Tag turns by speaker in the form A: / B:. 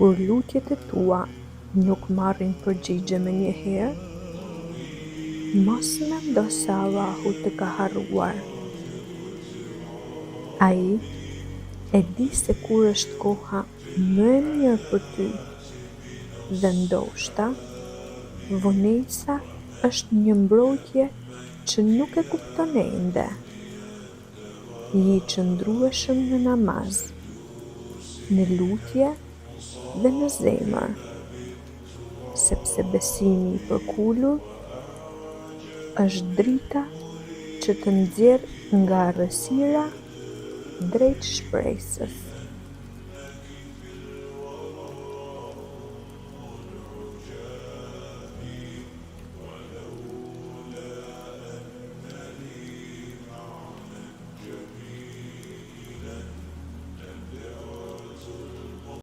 A: Kur lutjet e tua nuk marrin përgjigje me njëherë, mos mendo se Allahu të ka harruar. Ai e di se kur është koha më e mirë për ty dhe ndoshta vonesa është një mbrojtje që nuk e kupton ende. Je i qëndrueshëm në namaz, në lutje dhe në zemër, sepse besimi i përkullur është drita që të nxjerr nga errësira drejt shpresës.